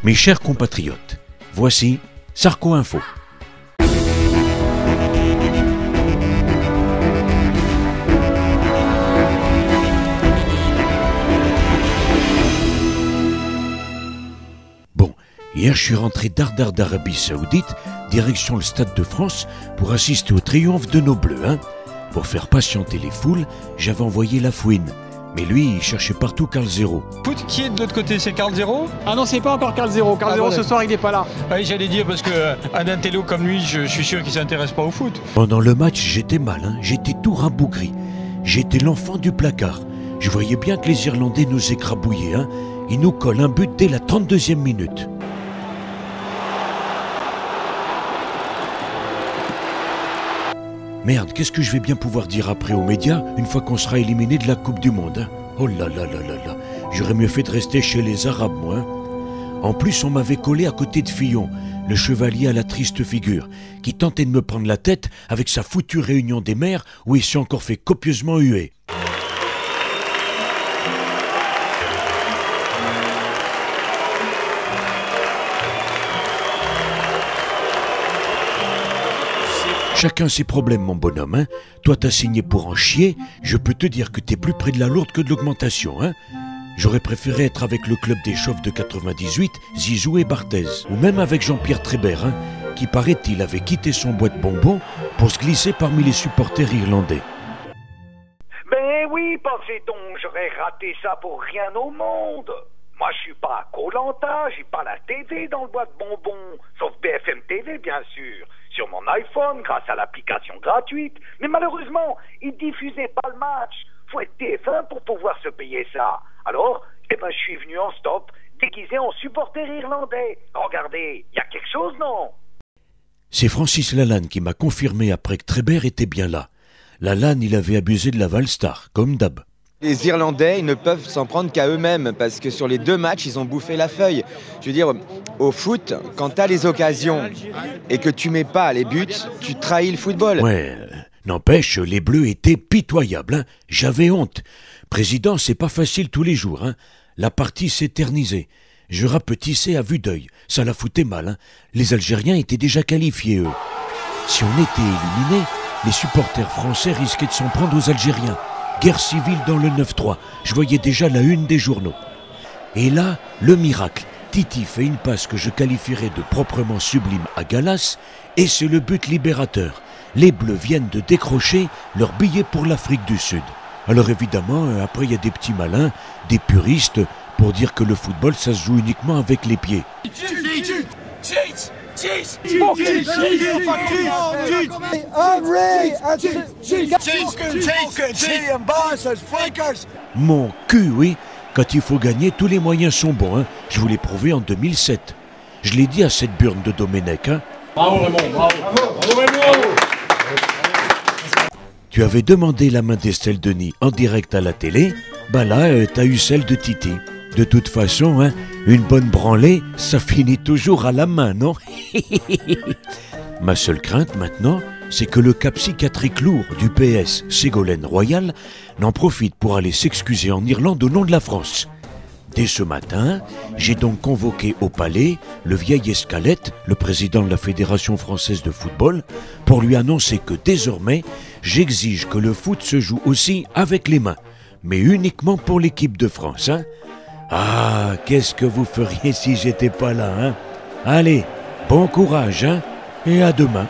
Mes chers compatriotes, voici Sarko Info. Bon, hier je suis rentré d'Ardar d'Arabie Saoudite, direction le Stade de France, pour assister au triomphe de nos Bleus. Pour faire patienter les foules, j'avais envoyé la fouine. Mais lui, il cherchait partout Carl Zero. Foot, qui est de l'autre côté? C'est Carl Zero? Ah non, c'est pas encore Carl Zero. Carl Zero, ce soir, il n'est pas là. Oui, j'allais dire, parce qu'un intello comme lui, je suis sûr qu'il ne s'intéresse pas au foot. Pendant le match, j'étais mal, j'étais tout rabougri. J'étais l'enfant du placard. Je voyais bien que les Irlandais nous écrabouillaient. Ils nous collent un but dès la 32e minute. Merde, qu'est-ce que je vais bien pouvoir dire après aux médias une fois qu'on sera éliminé de la Coupe du Monde? Oh là là là là là, j'aurais mieux fait de rester chez les Arabes, moi. En plus, on m'avait collé à côté de Fillon, le chevalier à la triste figure, qui tentait de me prendre la tête avec sa foutue réunion des maires où il s'est encore fait copieusement huer. Chacun ses problèmes, mon bonhomme. Toi, t'as signé pour en chier. Je peux te dire que t'es plus près de la lourde que de l'augmentation. J'aurais préféré être avec le club des chauves de 98, Zizou et Barthez. Ou même avec Jean-Pierre Trébert, qui, paraît-il, avait quitté son boîte bonbons pour se glisser parmi les supporters irlandais. Ben oui, pensait-on, j'aurais raté ça pour rien au monde. Moi, je suis pas à Koh-Lanta, j'ai pas la TV dans le boîte bonbons, sauf BFM TV, bien sûr. Sur mon iPhone, grâce à l'application gratuite. Mais malheureusement, ils diffusaient pas le match. Faut être TF1 pour pouvoir se payer ça. Alors, je suis venu en stop, déguisé en supporter irlandais. Regardez, y a quelque chose, non? C'est Francis Lalanne qui m'a confirmé après que Trébert était bien là. Lalanne, il avait abusé de la Valstar, comme d'hab. Les Irlandais, ils ne peuvent s'en prendre qu'à eux-mêmes parce que sur les 2 matchs, ils ont bouffé la feuille. Je veux dire, au foot, quand tu as les occasions et que tu mets pas les buts, tu trahis le football. Ouais, n'empêche, les Bleus étaient pitoyables. J'avais honte. Président, c'est pas facile tous les jours. La partie s'éternisait. Je rapetissais à vue d'œil. Ça la foutait mal. Les Algériens étaient déjà qualifiés, eux. Si on était éliminés, les supporters français risquaient de s'en prendre aux Algériens. Guerre civile dans le 9-3, je voyais déjà la une des journaux. Et là, le miracle. Titi fait une passe que je qualifierais de proprement sublime à Gallas, et c'est le but libérateur. Les Bleus viennent de décrocher leur billet pour l'Afrique du Sud. Alors évidemment, après il y a des petits malins, des puristes, pour dire que le football, ça se joue uniquement avec les pieds. Mon cul, oui. Quand il faut gagner, tous les moyens sont bons. Je vous l'ai prouvé en 2007. Je l'ai dit à cette burne de Domenech. Bravo Raymond, bravo. Bravo Raymond. Tu avais demandé la main d'Estelle Denis en direct à la télé. Bah là, t'as eu celle de Titi. De toute façon, une bonne branlée, ça finit toujours à la main, non? Ma seule crainte maintenant, c'est que le cas psychiatrique lourd du PS, Ségolène Royal, n'en profite pour aller s'excuser en Irlande au nom de la France. Dès ce matin, j'ai donc convoqué au palais le vieil Escalette, le président de la Fédération française de football, pour lui annoncer que désormais, j'exige que le foot se joue aussi avec les mains, mais uniquement pour l'équipe de France, Ah, qu'est-ce que vous feriez si j'étais pas là, Allez, bon courage, et à demain.